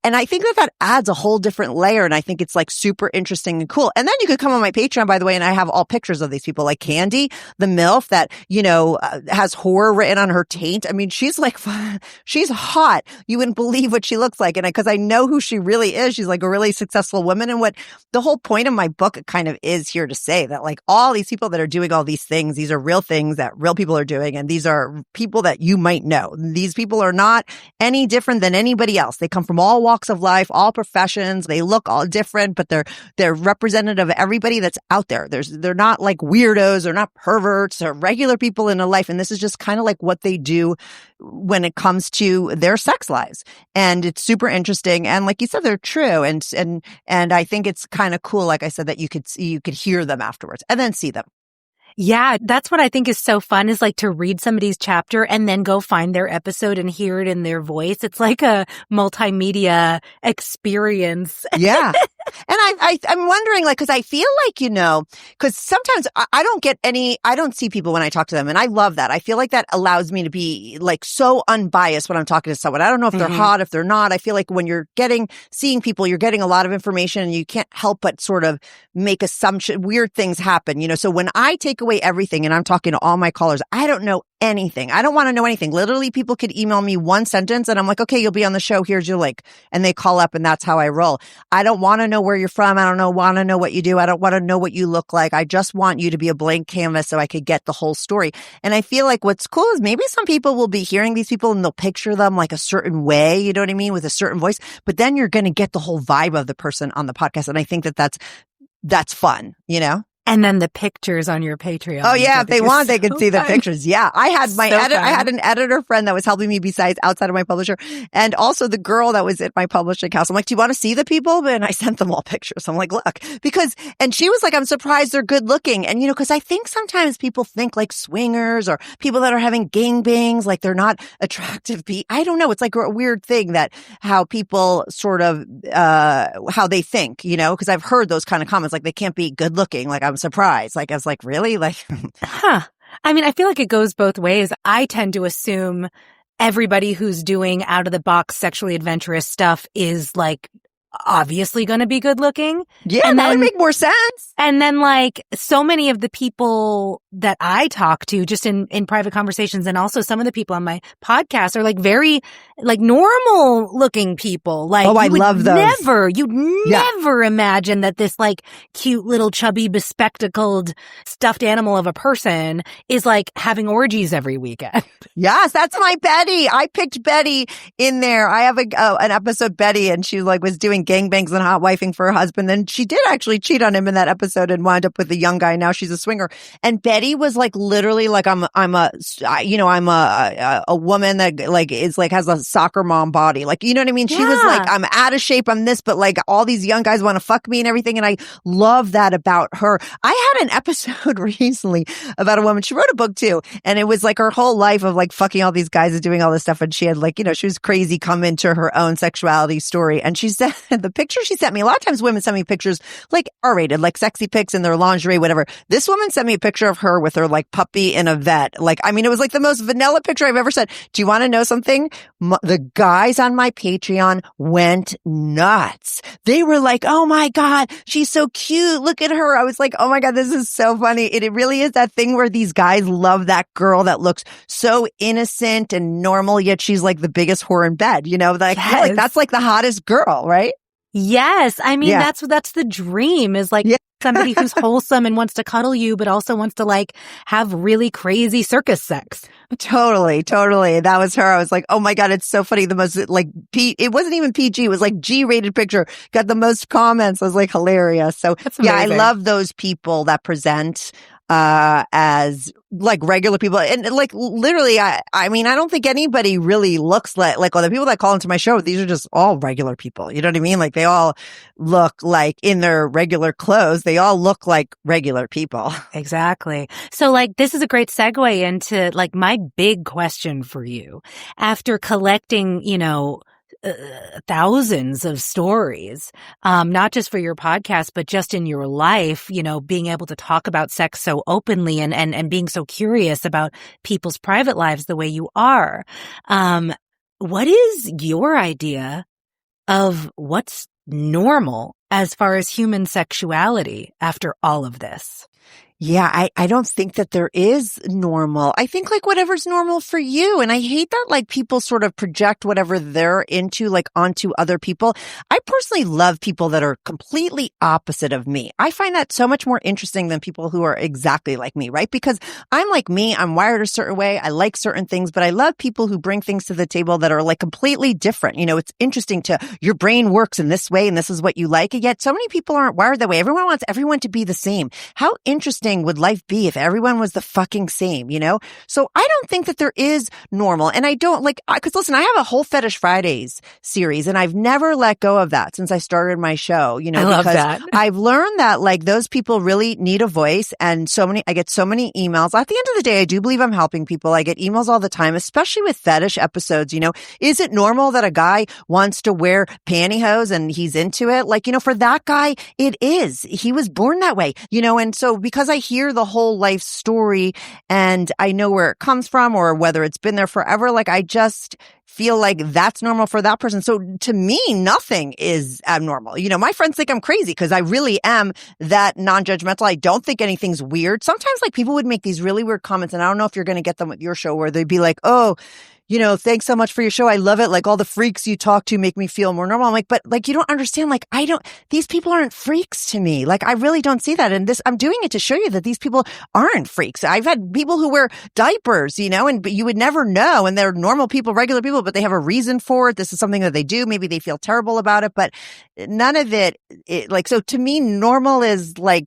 S3: And I think that adds a whole different layer. And I think it's like super interesting and cool. And then you could come on my Patreon, by the way, and I have all pictures of these people, like Candy, the MILF that, you know, has horror written on her taint. I mean, she's like, she's hot. You wouldn't believe what she looks like. And because I know who she really is, she's like a really successful woman. And what the whole point of my book kind of is here to say that like all these people that are doing all these things, these are real things that real people are doing. And these are people that you might know. These people are not any different than anybody else. They come from all walks of life, all professions. They look all different, but they're representative of everybody that's out there. They're not like weirdos. They're not perverts. They're regular people in a life. And this is just kind of like what they do when it comes to their sex lives. And it's super interesting. And like you said, they're true. And I think it's kind of cool, like I said, that you could hear them afterwards and then see them.
S2: Yeah, that's what I think is so fun, is like to read somebody's chapter and then go find their episode and hear it in their voice. It's like a multimedia experience.
S3: Yeah. And I'm wondering, like, cause I feel like, you know, cause sometimes I don't see people when I talk to them. And I love that. I feel like that allows me to be like so unbiased when I'm talking to someone. I don't know if they're hot, if they're not. I feel like when you're seeing people, you're getting a lot of information and you can't help but sort of make weird things happen, you know? So when I take away everything and I'm talking to all my callers, I don't know anything. I don't want to know anything. Literally, people could email me one sentence and I'm like, okay, you'll be on the show. Here's your link. And they call up and that's how I roll. I don't want to know where you're from. I don't want to know what you do. I don't want to know what you look like. I just want you to be a blank canvas so I could get the whole story. And I feel like what's cool is maybe some people will be hearing these people and they'll picture them like a certain way, you know what I mean, with a certain voice, but then you're going to get the whole vibe of the person on the podcast. And I think that's fun, you know?
S2: And then the pictures on your Patreon.
S3: Oh yeah, if they want, they can see the pictures. Yeah, I had I had an editor friend that was helping me besides outside of my publisher, and also the girl that was at my publishing house. I'm like, do you want to see the people? And I sent them all pictures. I'm like, look, and she was like, I'm surprised they're good looking. And you know, because I think sometimes people think like swingers or people that are having gangbangs, like they're not attractive. I don't know. It's like a weird thing that how people sort of how they think, you know, because I've heard those kind of comments, like they can't be good looking. Like I'm surprised. Like I was like, really? Like,
S2: I mean, I feel like it goes both ways. I tend to assume everybody who's doing out of the box sexually adventurous stuff is like obviously going to be good looking.
S3: Yeah, and that would make more sense.
S2: And then like so many of the people that I talk to just in private conversations, and also some of the people on my podcast are like very like normal looking people. Like,
S3: oh, I love those.
S2: You'd never imagine that this like cute little chubby bespectacled stuffed animal of a person is like having orgies every weekend.
S3: Yes, that's my Betty. I picked Betty in there. I have an episode, Betty, and she like was doing gangbangs and hot wifing for her husband. Then she did actually cheat on him in that episode and wound up with a young guy. Now she's a swinger. And Betty was like literally like I'm a woman that like is like has a soccer mom body. Like, you know what I mean? She was like, I'm out of shape. I'm this, but like all these young guys want to fuck me and everything. And I love that about her. I had an episode recently about a woman. She wrote a book too. And it was like her whole life of like fucking all these guys and doing all this stuff. And she had like, you know, she was crazy come into her own sexuality story. And she said, the picture she sent me, a lot of times women send me pictures like R-rated, like sexy pics in their lingerie, whatever. This woman sent me a picture of her with her like puppy in a vet. Like, I mean, it was like the most vanilla picture I've ever sent. Do you want to know something? The guys on my Patreon went nuts. They were like, oh my God, she's so cute. Look at her. I was like, oh my God, this is so funny. It really is that thing where these guys love that girl that looks so innocent and normal, yet she's like the biggest whore in bed, you know, like,
S2: yes.
S3: Like that's like the hottest girl, right?
S2: Yes. I mean, that's the dream is like somebody who's wholesome and wants to cuddle you, but also wants to like have really crazy circus sex.
S3: Totally. That was her. I was like, oh my God, it's so funny. The most like it wasn't even PG. It was like G-rated picture. Got the most comments. I was like, hilarious. So yeah, I love those people that present as like regular people. And like literally, I mean, I don't think anybody really looks like well, the people that call into my show, these are just all regular people. You know what I mean? Like they all look like in their regular clothes. They all look like regular people.
S2: Exactly. So like this is a great segue into like my big question for you. After collecting, thousands of stories, not just for your podcast, but just in your life, being able to talk about sex so openly and being so curious about people's private lives the way you are. What is your idea of what's normal as far as human sexuality after all of this?
S3: Yeah, I don't think that there is normal. I think like whatever's normal for you. And I hate that like people sort of project whatever they're into like onto other people. I personally love people that are completely opposite of me. I find that so much more interesting than people who are exactly like me, right? Because I'm like me, I'm wired a certain way. I like certain things, but I love people who bring things to the table that are like completely different. It's interesting to your brain works in this way and this is what you like. And yet so many people aren't wired that way. Everyone wants everyone to be the same. How interesting would life be if everyone was the fucking same, So I don't think that there is normal. And I don't because listen, I have a whole Fetish Fridays series and I've never let go of that since I started my show,
S2: I love that.
S3: I've learned that like those people really need a voice and I get so many emails. At the end of the day, I do believe I'm helping people. I get emails all the time, especially with fetish episodes, is it normal that a guy wants to wear pantyhose and he's into it? Like, for that guy, it is. He was born that way, and so because I hear the whole life story and I know where it comes from or whether it's been there forever, like I just feel like that's normal for that person. So to me, nothing is abnormal. My friends think I'm crazy because I really am that non-judgmental. I don't think anything's weird. Sometimes like people would make these really weird comments and I don't know if you're going to get them with your show where they'd be like, oh, thanks so much for your show. I love it. Like all the freaks you talk to make me feel more normal. I'm like, but like, you don't understand. Like, these people aren't freaks to me. Like, I really don't see that. And I'm doing it to show you that these people aren't freaks. I've had people who wear diapers, but you would never know. And they're normal people, regular people, but they have a reason for it. This is something that they do. Maybe they feel terrible about it, but none of it so to me, normal is like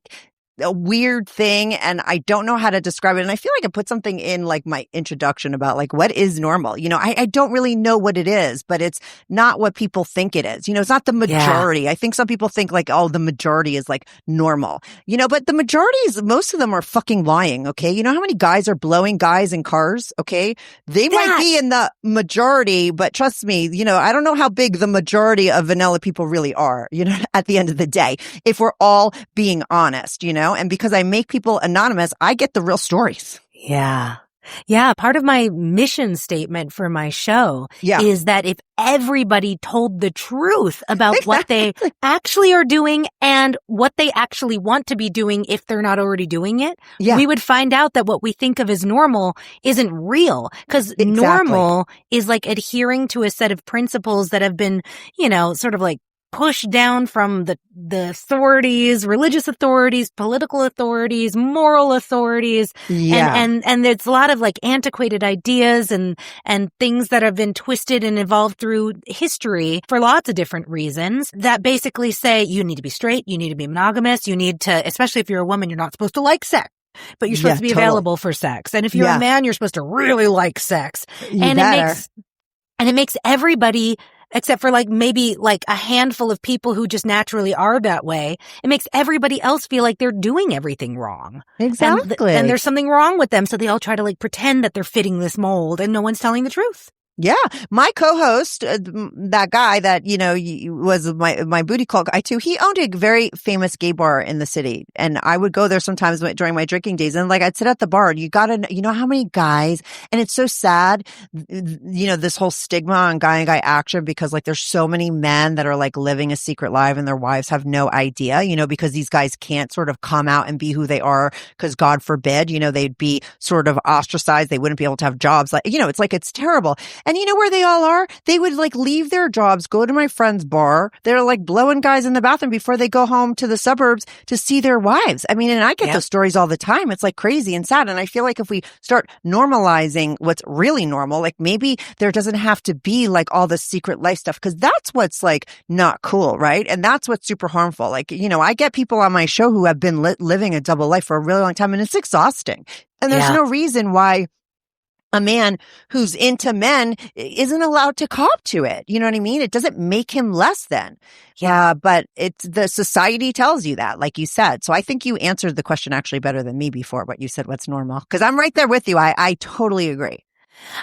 S3: a weird thing and I don't know how to describe it. And I feel like I put something in like my introduction about like what is normal. I don't really know what it is, but it's not what people think it is. It's not the majority. Yeah. I think some people think like, oh, the majority is like normal, but the majority is, most of them are fucking lying. Okay. You know how many guys are blowing guys in cars? Okay. They might be in the majority, but trust me, I don't know how big the majority of vanilla people really are, at the end of the day, if we're all being honest, and because I make people anonymous, I get the real stories.
S2: Yeah. Yeah. Part of my mission statement for my show is that if everybody told the truth about what they actually are doing and what they actually want to be doing if they're not already doing it, we would find out that what we think of as normal isn't real. Because normal is like adhering to a set of principles that have been, sort of like pushed down from the authorities, religious authorities, political authorities, moral authorities.
S3: Yeah.
S2: And there's a lot of like antiquated ideas and things that have been twisted and evolved through history for lots of different reasons that basically say you need to be straight, you need to be monogamous, you need to, especially if you're a woman, you're not supposed to like sex, but you're supposed to be available for sex. And if you're a man, you're supposed to really like sex. It makes everybody, except for like maybe like a handful of people who just naturally are that way, it makes everybody else feel like they're doing everything wrong.
S3: Exactly.
S2: And there's something wrong with them. So they all try to like pretend that they're fitting this mold and no one's telling the truth.
S3: Yeah. My co-host, that guy that, was my booty call guy too, he owned a very famous gay bar in the city. And I would go there sometimes during my drinking days. And like, I'd sit at the bar and you know how many guys, and it's so sad, this whole stigma on guy and guy action because like there's so many men that are like living a secret life and their wives have no idea, because these guys can't sort of come out and be who they are because God forbid, they'd be sort of ostracized. They wouldn't be able to have jobs. Like, it's like, it's terrible. And you know where they all are? They would like leave their jobs, go to my friend's bar. They're like blowing guys in the bathroom before they go home to the suburbs to see their wives. I mean, and I get those stories all the time. It's like crazy and sad. And I feel like if we start normalizing what's really normal, like maybe there doesn't have to be like all this secret life stuff, because that's what's like not cool, right? And that's what's super harmful. Like, you know, I get people on my show who have been living a double life for a really long time, and it's exhausting. And there's no reason why a man who's into men isn't allowed to cop to it. You know what I mean? It doesn't make him less than. Yeah, but it's the society tells you that, like you said. So I think you answered the question actually better than me before, what you said, what's normal? Because I'm right there with you. I totally agree.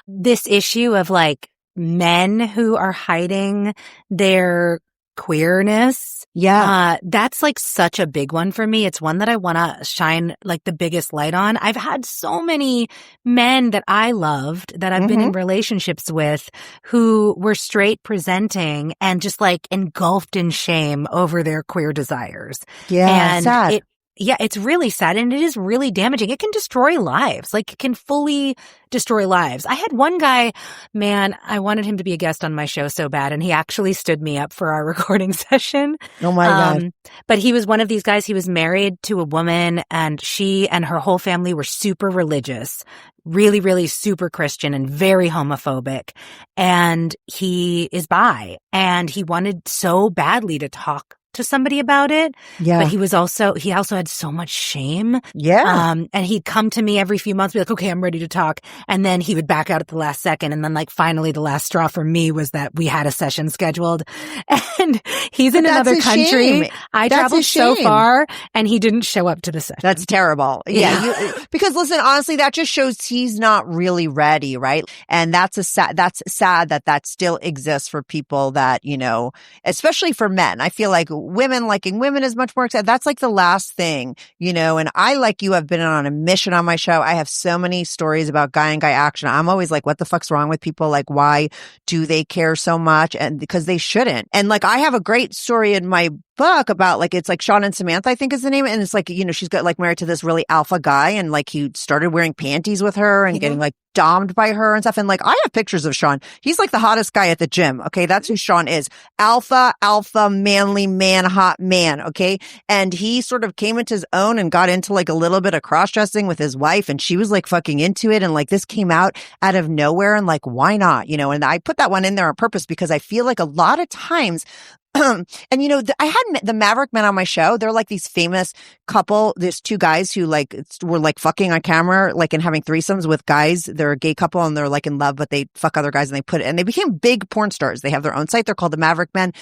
S2: This issue of like men who are hiding their queerness.
S3: Yeah.
S2: That's like such a big one for me. It's one that I want to shine like the biggest light on. I've had so many men that I loved that I've been in relationships with who were straight presenting and just like engulfed in shame over their queer desires.
S3: Yeah.
S2: And
S3: sad.
S2: it's really sad, and it is really damaging. It can destroy lives. Like, it can fully destroy lives. I had one guy, man, I wanted him to be a guest on my show so bad, and he actually stood me up for our recording session.
S3: Oh my God.
S2: But he was one of these guys. He was married to a woman, and she and her whole family were super religious, really, really super Christian and very homophobic. And he is bi, and he wanted so badly to talk to somebody about it.
S3: Yeah.
S2: But he also had so much shame.
S3: Yeah.
S2: And he'd come to me every few months, be like, okay, I'm ready to talk. And then he would back out at the last second. And then like finally the last straw for me was that we had a session scheduled, and he's in another country.
S3: Shame.
S2: I traveled so far, and he didn't show up to the session.
S3: That's terrible. Yeah. Because listen, honestly, that just shows he's not really ready, right? And that's sad that still exists for people that, you know, especially for men. I feel like women liking women is much more exciting. That's like the last thing, you know, and I, like you, have been on a mission on my show. I have so many stories about guy and guy action. I'm always like, what the fuck's wrong with people? Like, why do they care so much? And because they shouldn't. And like, I have a great story in my book about like, it's like Sean and Samantha, I think is the name. And it's like, you know, she's got like married to this really alpha guy, and like he started wearing panties with her and getting like domed by her and stuff. And like, I have pictures of Sean. He's like the hottest guy at the gym. Okay. That's who Sean is. Alpha, manly man, hot man. Okay. And he sort of came into his own and got into like a little bit of cross dressing with his wife, and she was like fucking into it. And like, this came out of nowhere, and like, why not? You know, and I put that one in there on purpose because I feel like a lot of times, and you know, I had the Maverick Men on my show. They're like these famous couple. There's two guys who like were like fucking on camera, like, and having threesomes with guys. They're a gay couple and they're like in love, but they fuck other guys, and they became big porn stars. They have their own site. They're called the Maverick Men,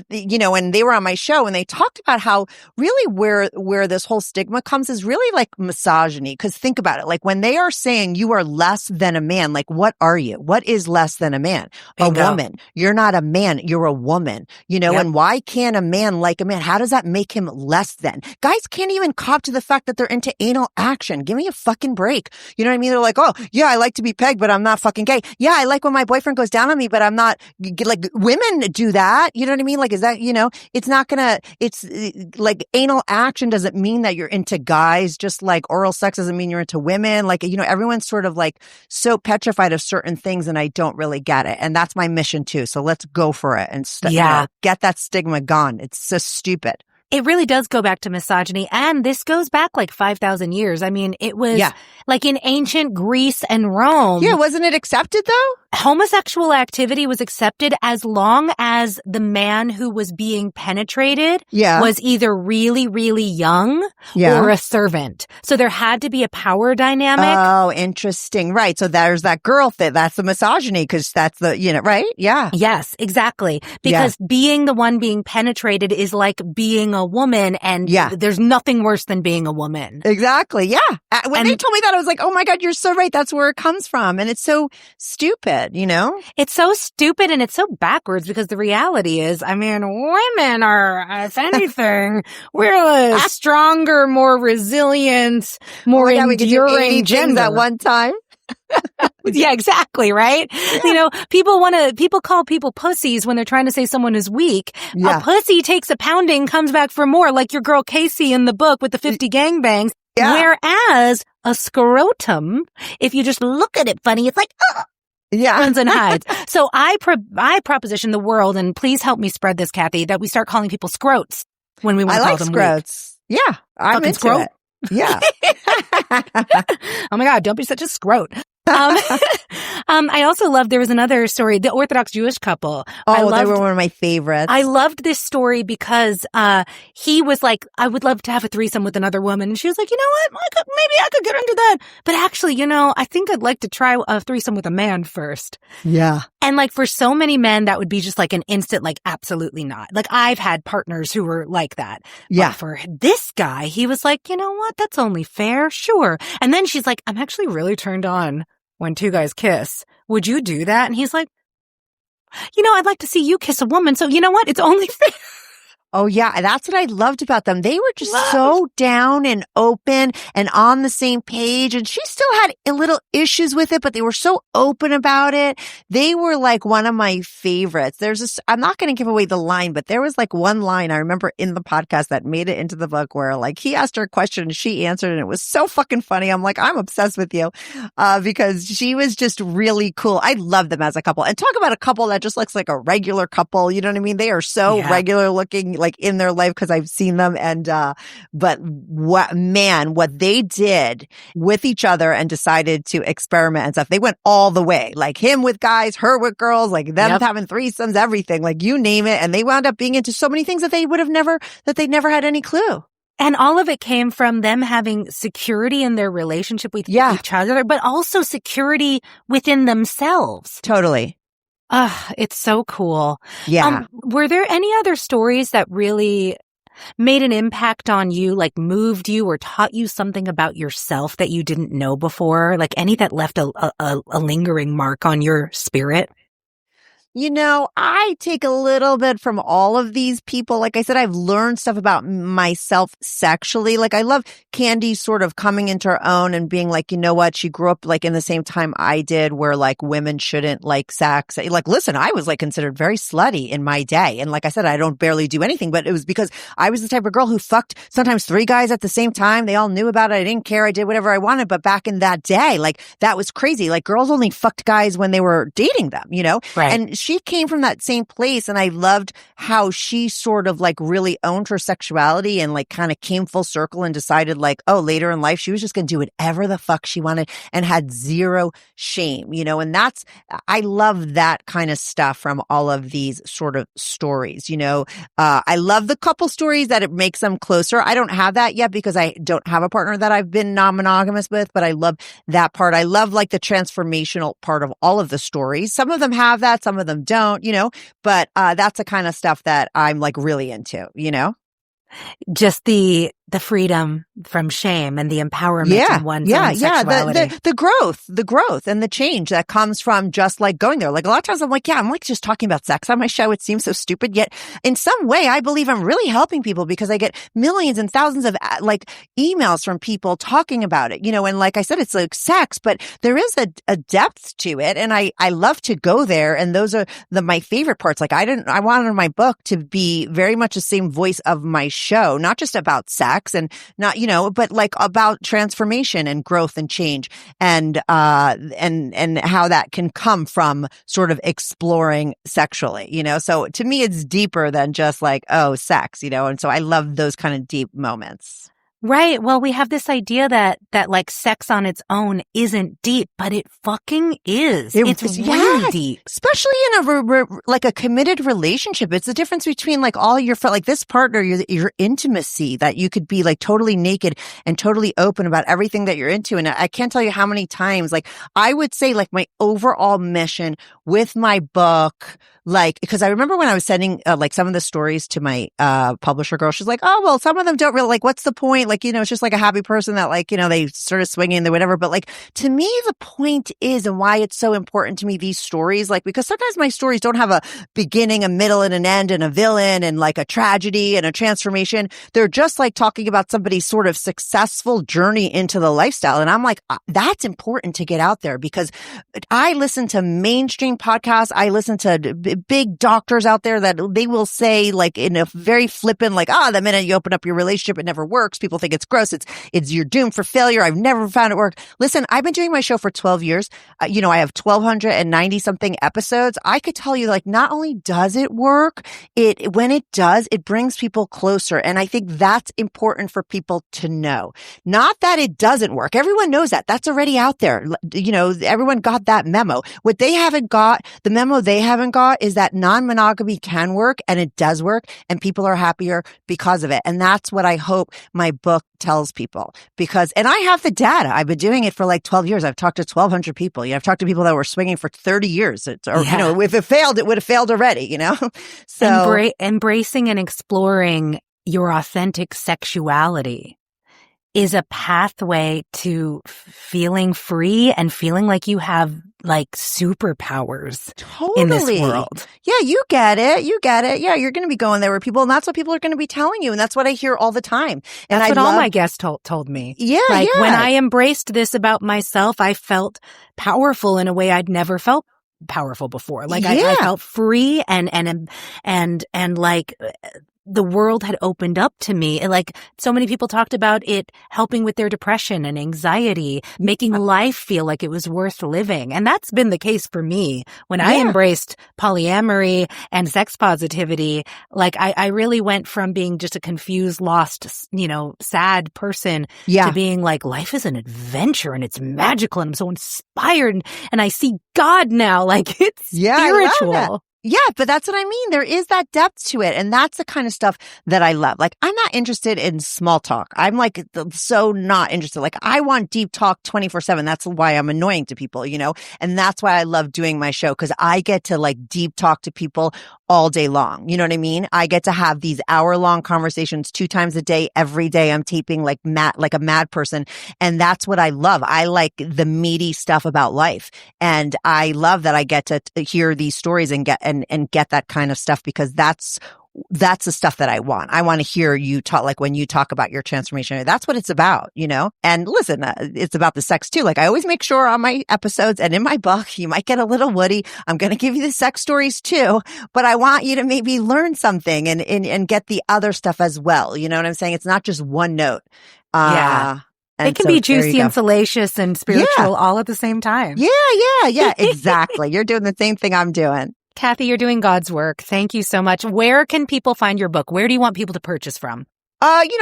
S3: you know, and they were on my show, and they talked about how really where this whole stigma comes is really like misogyny. Cause think about it. Like, when they are saying you are less than a man, like, what are you? What is less than a man? Bingo. A woman. You're not a man. You're a woman, you know. And why can't a man like a man? How does that make him less than? Guys can't even cop to the fact that they're into anal action. Give me a fucking break. You know what I mean? They're like, oh, yeah, I like to be pegged, but I'm not fucking gay. Yeah, I like when my boyfriend goes down on me, but I'm not, like, women do that. You know what I mean? Like, is that, you know, it's like anal action doesn't mean that you're into guys, just like oral sex doesn't mean you're into women. Like, you know, everyone's sort of like so petrified of certain things, and I don't really get it. And that's my mission too. So let's go for it and you know, get that stigma gone. It's so stupid.
S2: It really does go back to misogyny, and this goes back like 5,000 years. I mean, it was like in ancient Greece and Rome.
S3: Yeah, wasn't it accepted though?
S2: Homosexual activity was accepted as long as the man who was being penetrated was either really, really young or a servant. So there had to be a power dynamic.
S3: Oh, interesting. Right. So there's that girl thing. That's the misogyny, because that's the, you know, right? Yeah.
S2: Yes, exactly. Because being the one being penetrated is like being a woman, and there's nothing worse than being a woman.
S3: Exactly. Yeah. When they told me that, I was like, oh my God, you're so right. That's where it comes from. And it's so stupid, you know?
S2: It's so stupid, and it's so backwards, because the reality is, I mean, women are, if anything, we're stronger, more resilient, more enduring gender.
S3: At one time.
S2: Yeah, exactly. Right. Yeah. You know, people call people pussies when they're trying to say someone is weak. Yeah. A pussy takes a pounding, comes back for more, like your girl Casey in the book with the 50 gangbangs. Yeah. Whereas a scrotum, if you just look at it funny, it's like,
S3: Yeah.
S2: Runs and hides. So I proposition the world, and please help me spread this, Kathy, that we start calling people scrotes when we want to call them
S3: scrotes. Weak. Yeah. I'm
S2: fucking
S3: into
S2: scrote.
S3: it. Yeah.
S2: Oh my God, don't be such a scrote. I also loved, there was another story, the Orthodox Jewish couple.
S3: They were one of my favorites.
S2: I loved this story because he was like, I would love to have a threesome with another woman. And she was like, you know what? Maybe I could get into that. But actually, I think I'd like to try a threesome with a man first.
S3: Yeah.
S2: And like for so many men, that would be just like an instant, like, absolutely not. Like I've had partners who were like that.
S3: Yeah.
S2: But for this guy, he was like, you know what? That's only fair. Sure. And then she's like, I'm actually really turned on when two guys kiss. Would you do that? And he's like, I'd like to see you kiss a woman. So you know what? It's only fair.
S3: Oh, yeah. That's what I loved about them. They were just so down and open and on the same page. And she still had a little issues with it, but they were so open about it. They were like one of my favorites. I'm not going to give away the line, but there was like one line I remember in the podcast that made it into the book where like he asked her a question and she answered, and it was so fucking funny. I'm like, I'm obsessed with you because she was just really cool. I love them as a couple. And talk about a couple that just looks like a regular couple. You know what I mean? They are so regular looking, like in their life, because I've seen them. And but what they did with each other and decided to experiment and stuff, they went all the way, like him with guys, her with girls, like them having threesomes, everything, like you name it. And they wound up being into so many things that they never had any clue.
S2: And all of it came from them having security in their relationship with each other, but also security within themselves.
S3: Totally.
S2: It's so cool.
S3: Yeah.
S2: Were there any other stories that really made an impact on you, like moved you or taught you something about yourself that you didn't know before? Like any that left a lingering mark on your spirit?
S3: I take a little bit from all of these people. Like I said, I've learned stuff about myself sexually. Like I love Candy sort of coming into her own and being like, you know what? She grew up like in the same time I did, where like women shouldn't like sex. Like, listen, I was like considered very slutty in my day. And like I said, I don't barely do anything, but it was because I was the type of girl who fucked sometimes 3 guys at the same time. They all knew about it. I didn't care. I did whatever I wanted. But back in that day, like that was crazy. Like girls only fucked guys when they were dating them,
S2: Right.
S3: And she came from that same place, and I loved how she sort of like really owned her sexuality and like kind of came full circle and decided like, oh, later in life, she was just going to do whatever the fuck she wanted and had zero shame, and I love that kind of stuff from all of these sort of stories, I love the couple stories that it makes them closer. I don't have that yet because I don't have a partner that I've been non-monogamous with, but I love that part. I love like the transformational part of all of the stories. Some of them have that, some of them don't, but that's the kind of stuff that I'm like really into,
S2: Just the freedom from shame and the empowerment in one's own sexuality.
S3: The growth and the change that comes from just like going there. Like a lot of times I'm like just talking about sex on my show. It seems so stupid, yet in some way I believe I'm really helping people because I get millions and thousands of like emails from people talking about it, and like I said, it's like sex, but there is a depth to it. And I love to go there. And those are my favorite parts. Like I wanted my book to be very much the same voice of my show, not just about sex and not, but like about transformation and growth and change and how that can come from sort of exploring sexually, so to me, it's deeper than just like, oh, sex, and so I love those kind of deep moments.
S2: Right. Well, we have this idea that like sex on its own isn't deep, but it fucking is. It's really deep.
S3: Especially in a committed relationship. It's the difference between like all your, like this partner, your intimacy, that you could be like totally naked and totally open about everything that you're into. And I can't tell you how many times, like I would say like my overall mission with my book, like, because I remember when I was sending like some of the stories to my publisher girl, she's like, oh, well, some of them don't really, like, what's the point? Like, it's just like a happy person that like, they sort of swinging or whatever. But like, to me, the point is, and why it's so important to me, these stories, like, because sometimes my stories don't have a beginning, a middle, and an end, and a villain, and like a tragedy and a transformation. They're just like talking about somebody's sort of successful journey into the lifestyle. And I'm like, that's important to get out there because I listen to mainstream podcasts. I listen to big doctors out there that they will say like in a very flippant, like, the minute you open up your relationship, it never works. People think it's gross. It's you're doomed for failure. I've never found it work. Listen, I've been doing my show for 12 years. I have 1,290 something episodes. I could tell you, like, not only does it work, when it does, it brings people closer. And I think that's important for people to know. Not that it doesn't work. Everyone knows that. That's already out there. Everyone got that memo. What they haven't got, the memo they haven't got is that non-monogamy can work and it does work and people are happier because of it. And that's what I hope my book tells people and I have the data. I've been doing it for like 12 years. I've talked to 1,200 people. I've talked to people that were swinging for 30 years. If it failed, it would have failed already, So
S2: embracing and exploring your authentic sexuality is a pathway to feeling free and feeling like you have like superpowers in this world.
S3: Yeah, you get it. Yeah, you're going to be going there with people, and that's what people are going to be telling you, and that's what I hear all the time. And
S2: that's what all my guests told me.
S3: Yeah,
S2: when I embraced this about myself, I felt powerful in a way I'd never felt powerful before. Like I felt free and like the world had opened up to me. And like so many people talked about it helping with their depression and anxiety, making life feel like it was worth living. And that's been the case for me. When I embraced polyamory and sex positivity, like I really went from being just a confused, lost, sad person to being like, life is an adventure and it's magical and I'm so inspired and I see God now. Like it's spiritual.
S3: Yeah, but that's what I mean. There is that depth to it. And that's the kind of stuff that I love. Like, I'm not interested in small talk. I'm like, so not interested. Like, I want deep talk 24/7. That's why I'm annoying to people, and that's why I love doing my show. Cause I get to like deep talk to people all day long. You know what I mean? I get to have these hour-long conversations 2 times a day. Every day I'm taping like a mad person. And that's what I love. I like the meaty stuff about life. And I love that I get to hear these stories and get that kind of stuff because that's the stuff that I want. I want to hear you talk, like when you talk about your transformation. That's what it's about, And listen, it's about the sex too. Like I always make sure on my episodes and in my book, you might get a little woody. I'm going to give you the sex stories too, but I want you to maybe learn something and get the other stuff as well. You know what I'm saying? It's not just one note.
S2: It can be juicy and salacious and spiritual all at the same time.
S3: Yeah, exactly. You're doing the same thing I'm doing.
S2: Kathy, you're doing God's work. Thank you so much. Where can people find your book? Where do you want people to purchase from?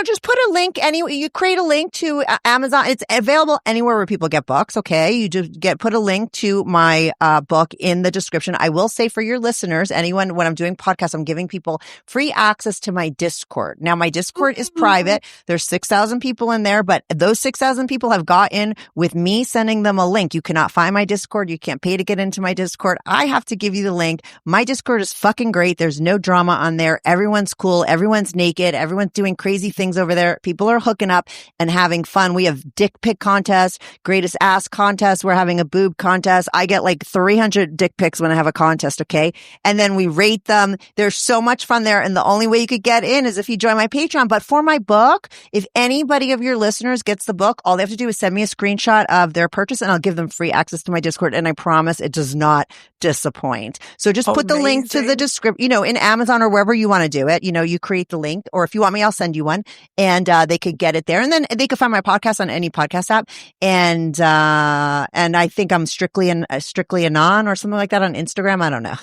S3: Just put a link you create a link to Amazon. It's available anywhere where people get books. Okay. You just put a link to my, book in the description. I will say for your listeners, anyone, when I'm doing podcasts, I'm giving people free access to my Discord. Now my Discord is private. There's 6,000 people in there, but those 6,000 people have got in with me sending them a link. You cannot find my Discord. You can't pay to get into my Discord. I have to give you the link. My Discord is fucking great. There's no drama on there. Everyone's cool. Everyone's naked. Everyone's doing crazy things over there. People are hooking up and having fun. We have dick pic contest, greatest ass contest. We're having a boob contest. I get like 300 dick pics when I have a contest. Okay. And then we rate them. There's so much fun there. And the only way you could get in is if you join my Patreon. But for my book, if anybody of your listeners gets the book, all they have to do is send me a screenshot of their purchase and I'll give them free access to my Discord. And I promise it does not disappoint. So just put the link to the description, in Amazon or wherever you want to do it. You create the link, or if you want me, I'll send you one, and they could get it there. And then they could find my podcast on any podcast app. And I think I'm strictly anon or something like that on Instagram. I don't know.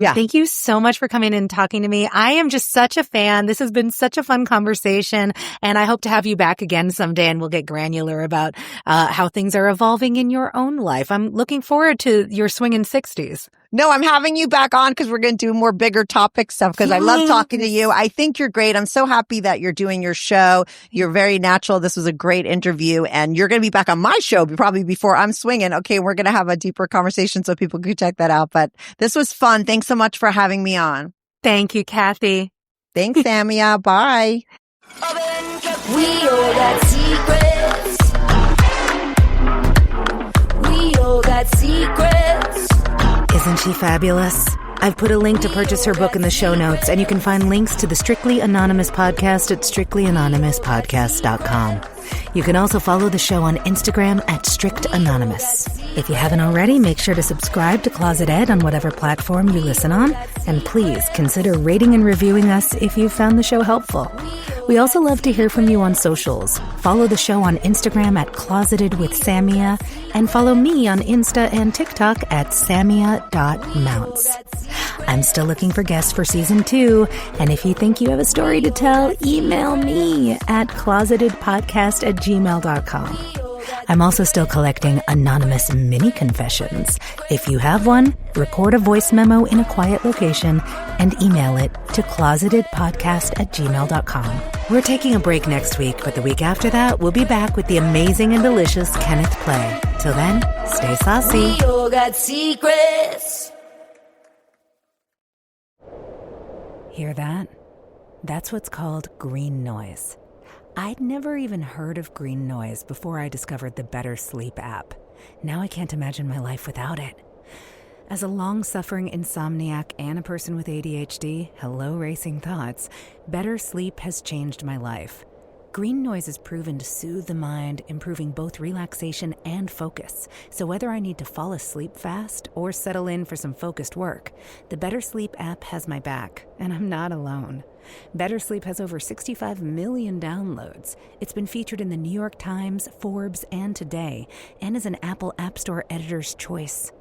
S3: Yeah.
S2: Thank you so much for coming and talking to me. I am just such a fan. This has been such a fun conversation, and I hope to have you back again someday, and we'll get granular about how things are evolving in your own life. I'm looking forward to your swinging 60s.
S3: No, I'm having you back on because we're going to do more bigger topic stuff because I love talking to you. I think you're great. I'm so happy that you're doing your show. You're very natural. This was a great interview, and you're going to be back on my show probably before I'm swinging. Okay, we're going to have a deeper conversation so people can check that out. But this was fun. Thanks so much for having me on.
S2: Thank you, Kathy.
S3: Thanks, Samia. Bye.
S1: We all got secrets. We all got secrets.
S2: Isn't she fabulous? I've put a link to purchase her book in the show notes, and you can find links to the Strictly Anonymous podcast at strictlyanonymouspodcast.com. You can also follow the show on Instagram at Strict Anonymous. If you haven't already, make sure to subscribe to Closet Ed on whatever platform you listen on, and please consider rating and reviewing us if you found the show helpful. We also love to hear from you on socials. Follow the show on Instagram at Closeted with Samia, and follow me on Insta and TikTok at samia.mounts. I'm still looking for guests for season 2, and if you think you have a story to tell, email me at closetedpodcast@gmail.com. I'm also still collecting anonymous mini confessions. If you have one, record a voice memo in a quiet location and email it to closetedpodcast@gmail.com. We're taking a break next week, but the week after that, we'll be back with the amazing and delicious Kenneth Play. Till then, stay saucy.
S1: We all got secrets.
S2: Hear that? That's what's called green noise. I'd never even heard of green noise before I discovered the BetterSleep app. Now I can't imagine my life without it. As a long-suffering insomniac and a person with ADHD, hello racing thoughts, BetterSleep has changed my life. Green noise is proven to soothe the mind, improving both relaxation and focus. So whether I need to fall asleep fast or settle in for some focused work, the BetterSleep app has my back, and I'm not alone. BetterSleep has over 65 million downloads. It's been featured in the New York Times, Forbes, and Today, and is an Apple App Store editor's choice.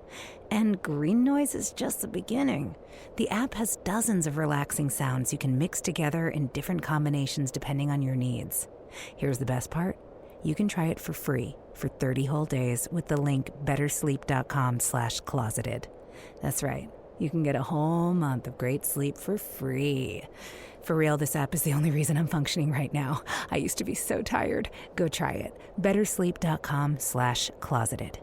S2: And green noise is just the beginning. The app has dozens of relaxing sounds you can mix together in different combinations depending on your needs. Here's the best part. You can try it for free for 30 whole days with the link bettersleep.com/closeted. That's right. You can get a whole month of great sleep for free. For real, this app is the only reason I'm functioning right now. I used to be so tired. Go try it. bettersleep.com/closeted.